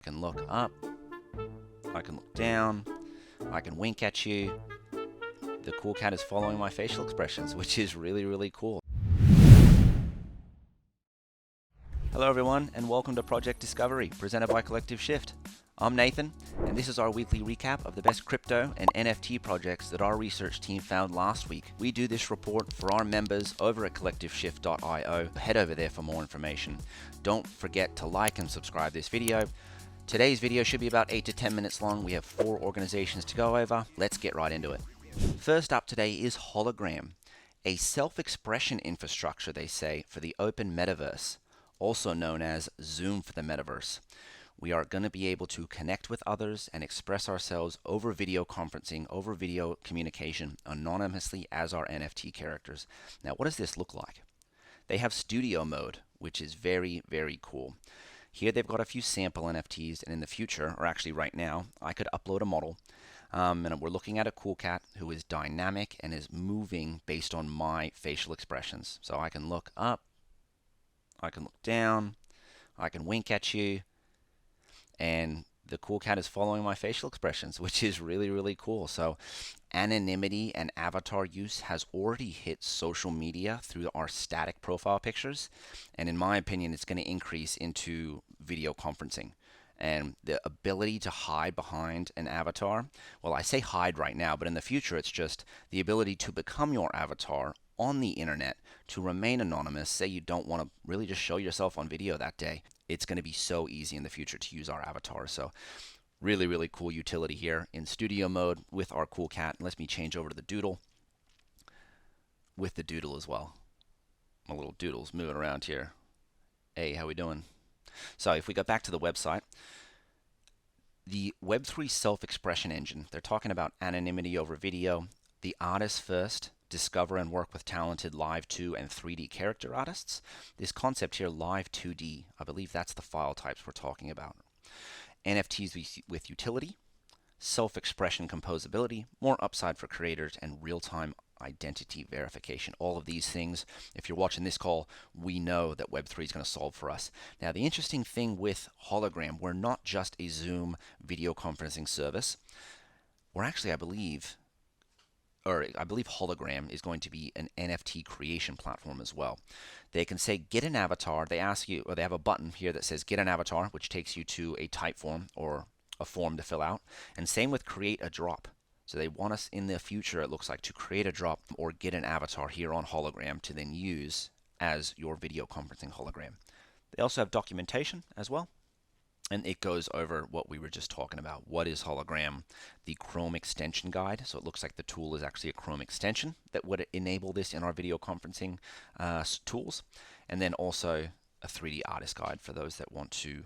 I can look up, I can look down, I can wink at you. The cool cat is following my facial expressions, which is really, really cool. Hello everyone, and welcome to Project Discovery, presented by Collective Shift. I'm Nathan, and this is our weekly recap of the best crypto and NFT projects that our research team found last week. We do this report for our members over at collectiveshift.io. Head over there for more information. Don't forget to like and subscribe this video. Today's video should be about 8 to 10 minutes long. We have 4 organizations to go over. Let's get right into it. First up today is Hologram, a self-expression infrastructure, they say, for the open metaverse, also known as Zoom for the metaverse. We are going to be able to connect with others and express ourselves over video conferencing, over video communication, anonymously as our NFT characters. Now, what does this look like? They have studio mode, which is very, very cool. Here they've got a few sample NFTs, and in the future, or actually right now, I could upload a model. And we're looking at a cool cat who is dynamic and is moving based on my facial expressions. So I can look up, I can look down, I can wink at you, and the cool cat is following my facial expressions, which is really, really cool. So anonymity and avatar use has already hit social media through our static profile pictures, and in my opinion, it's going to increase into video conferencing. And the ability to hide behind an avatar, well, I say hide right now, but in the future, it's just the ability to become your avatar on the internet, to remain anonymous. Say you don't want to really just show yourself on video that day. It's going to be so easy in the future to use our avatar. So really, really cool utility here in studio mode with our cool cat. Let me change over to the doodle with the doodle as well. My little doodle's moving around here. Hey, how we doing? So if we go back to the website, the Web3 self-expression engine, they're talking about anonymity over video, the artist first, discover and work with talented live 2 and 3D character artists. This concept here, live 2D, I believe that's the file types we're talking about. NFTs with utility, self-expression composability, more upside for creators, and real-time identity verification. All of these things, if you're watching this call, we know that Web3 is going to solve for us. Now, the interesting thing with Hologram, we're not just a Zoom video conferencing service. We're actually, I believe Hologram is going to be an NFT creation platform as well. They can say get an avatar. They ask you, or they have a button here that says get an avatar, which takes you to a type form or a form to fill out. And same with create a drop. So they want us in the future, it looks like, to create a drop or get an avatar here on Hologram to then use as your video conferencing hologram. They also have documentation as well. And it goes over what we were just talking about. What is Hologram? The Chrome extension guide. So it looks like the tool is actually a Chrome extension that would enable this in our video conferencing tools. And then also a 3D artist guide for those that want to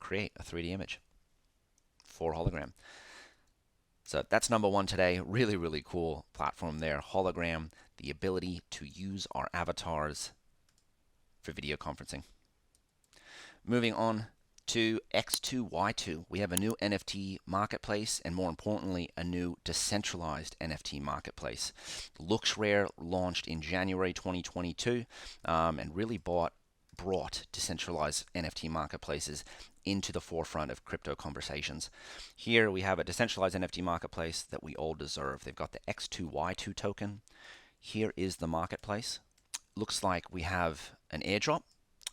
create a 3D image for Hologram. So that's number one today. Really, really cool platform there. Hologram, the ability to use our avatars for video conferencing. Moving on to X2Y2, we have a new NFT marketplace, and more importantly, a new decentralized NFT marketplace. Looks Rare launched in January 2022 and really brought decentralized NFT marketplaces into the forefront of crypto conversations. Here we have a decentralized NFT marketplace that we all deserve. They've got the X2Y2 token. Here is the marketplace. Looks like we have an airdrop.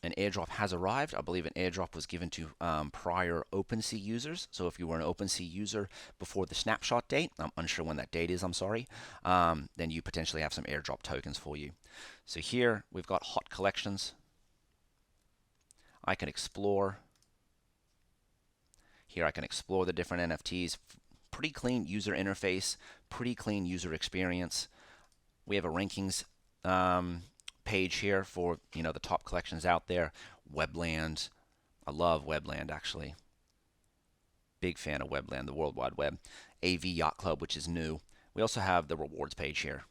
An airdrop has arrived. I believe an airdrop was given to prior OpenSea users. So if you were an OpenSea user before the snapshot date, I'm unsure when that date is, I'm sorry, then you potentially have some airdrop tokens for you. So here we've got hot collections. I can explore. Here I can explore the different NFTs. Pretty clean user interface, pretty clean user experience. We have a rankings page here for the top collections out there. Webland, I love Webland actually. Big fan of Webland, the World Wide Web. AV Yacht Club, which is new. We also have the rewards page here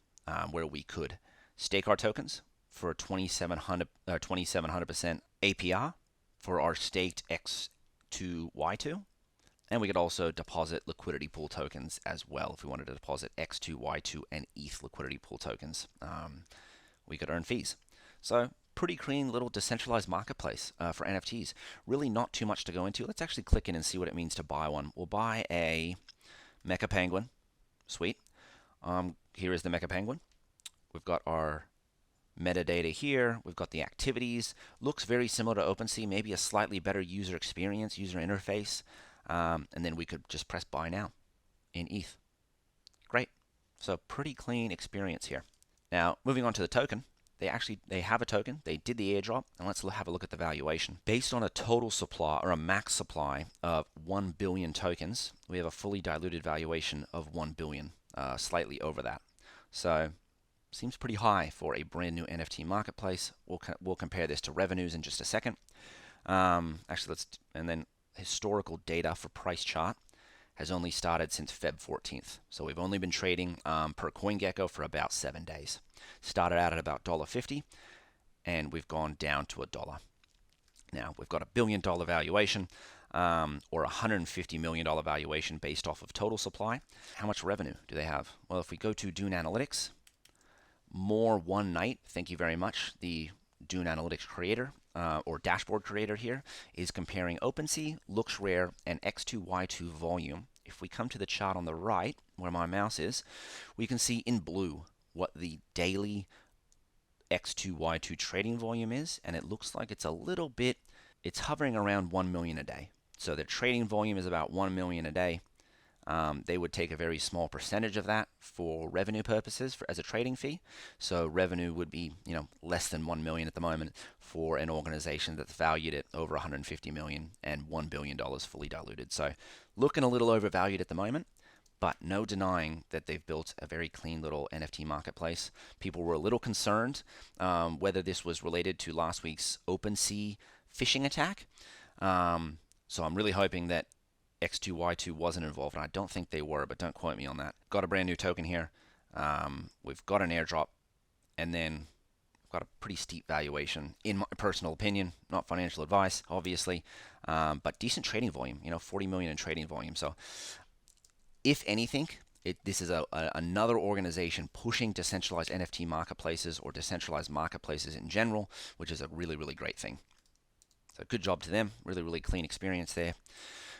where we could stake our tokens for 2700% APR for our staked X2Y2. And we could also deposit liquidity pool tokens as well if we wanted to deposit X2, Y2, and ETH liquidity pool tokens. We could earn fees. So pretty clean little decentralized marketplace for NFTs. Really not too much to go into. Let's actually click in and see what it means to buy one. We'll buy a Mecha Penguin. Sweet. Here is the Mecha Penguin. We've got our metadata here. We've got the activities. Looks very similar to OpenSea, maybe a slightly better user experience, user interface. And then we could just press buy now in ETH. Great. So pretty clean experience here. Now, moving on to the token. They have a token. They did the airdrop, and let's have a look at the valuation. Based on a total supply or a max supply of 1 billion tokens, we have a fully diluted valuation of 1 billion, slightly over that. So seems pretty high for a brand new NFT marketplace. We'll compare this to revenues in just a second. And then historical data for price chart has only started since Feb 14th. So we've only been trading per CoinGecko for about 7 days. Started out at about $1.50, and we've gone down to $1. Now, we've got $1 billion valuation, or $150 million valuation based off of total supply. How much revenue do they have? Well, if we go to Dune Analytics, more one night, thank you very much, the Dune Analytics creator, or dashboard creator here, is comparing OpenSea, Looks Rare, and X2Y2 volume. If we come to the chart on the right, where my mouse is, we can see in blue what the daily X2Y2 trading volume is, and it looks like it's it's hovering around 1 million a day. So their trading volume is about 1 million a day. They would take a very small percentage of that for revenue purposes as a trading fee. So revenue would be, less than 1 million at the moment for an organization that's valued at over 150 million and $1 billion fully diluted. So looking a little overvalued at the moment, but no denying that they've built a very clean little NFT marketplace. People were a little concerned whether this was related to last week's OpenSea phishing attack. So I'm really hoping that X2Y2 wasn't involved, and I don't think they were, but don't quote me on that. Got a brand new token here. We've got an airdrop, and then we've got a pretty steep valuation, in my personal opinion. Not financial advice, obviously, but decent trading volume. 40 million in trading volume. So, if anything, this is another organization pushing decentralized NFT marketplaces or decentralized marketplaces in general, which is a really, really great thing. So, good job to them. Really, really clean experience there.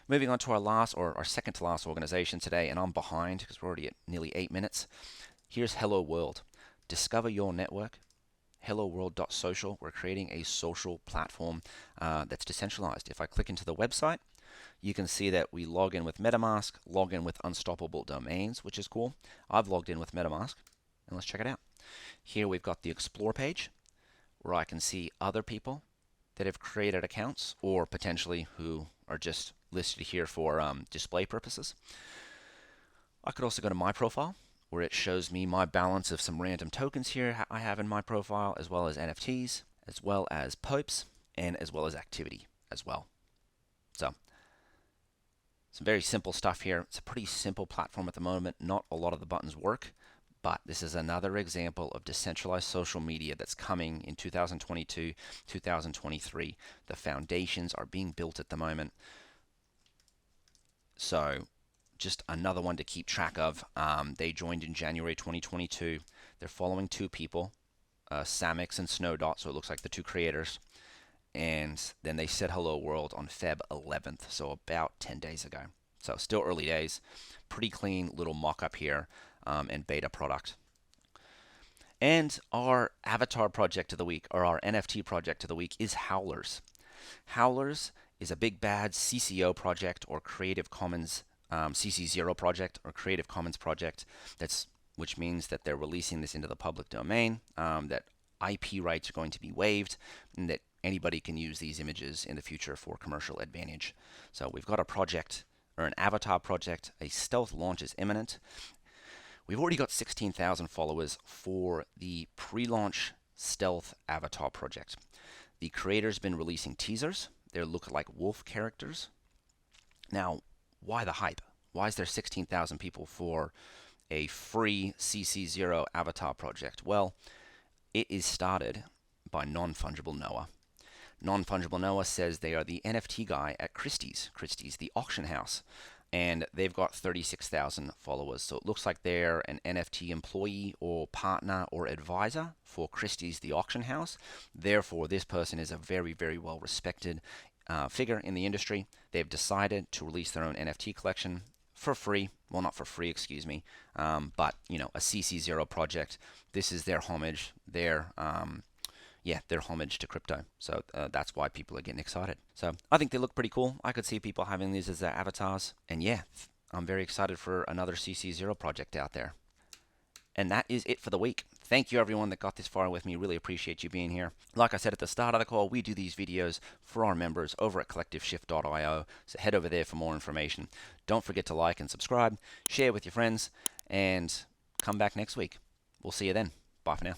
Moving on to our second to last organization today, and I'm behind because we're already at nearly 8 minutes. Here's Hello World. Discover your network. HelloWorld.social. We're creating a social platform that's decentralized. If I click into the website, you can see that we log in with MetaMask, log in with Unstoppable Domains, which is cool. I've logged in with MetaMask, and let's check it out. Here we've got the Explore page, where I can see other people that have created accounts, or potentially who are just listed here for display purposes. I could also go to my profile, where it shows me my balance of some random tokens here I have in my profile, as well as NFTs, as well as POPs, and as well as activity as well. So, some very simple stuff here. It's a pretty simple platform at the moment. Not a lot of the buttons work, but this is another example of decentralized social media that's coming in 2022, 2023. The foundations are being built at the moment. So just another one to keep track of. They joined in January 2022. They're following two people, Samix and Snowdot, so it looks like the two creators. And then they said Hello World on Feb 11th, so about 10 days ago. So still early days. Pretty clean little mock-up here and beta product. And our avatar project of the week, or our NFT project of the week, is Howlerz. Howlerz is a big bad CCO project, or Creative Commons CC0 project, or Creative Commons project, which means that they're releasing this into the public domain, that IP rights are going to be waived, and that anybody can use these images in the future for commercial advantage. So we've got a project, or an avatar project. A stealth launch is imminent. We've already got 16,000 followers for the pre-launch stealth avatar project. The creator's been releasing teasers. They're look-alike wolf characters. Now, why the hype? Why is there 16,000 people for a free CC0 avatar project? Well, it is started by non-fungible Noah. Non-fungible Noah says they are the NFT guy at Christie's. Christie's, the auction house. and they've got 36,000 followers. So it looks like they're an NFT employee or partner or advisor for Christie's, the auction house. Therefore, this person is a very, very well respected figure in the industry. They've decided to release their own NFT collection for free. Well, not for free, excuse me, but a CC0 project. This is their homage, their homage to crypto. So that's why people are getting excited. So I think they look pretty cool. I could see people having these as their avatars. And yeah, I'm very excited for another CC0 project out there. And that is it for the week. Thank you everyone that got this far with me. Really appreciate you being here. Like I said at the start of the call, we do these videos for our members over at collectiveshift.io. So head over there for more information. Don't forget to like and subscribe, share with your friends, and come back next week. We'll see you then. Bye for now.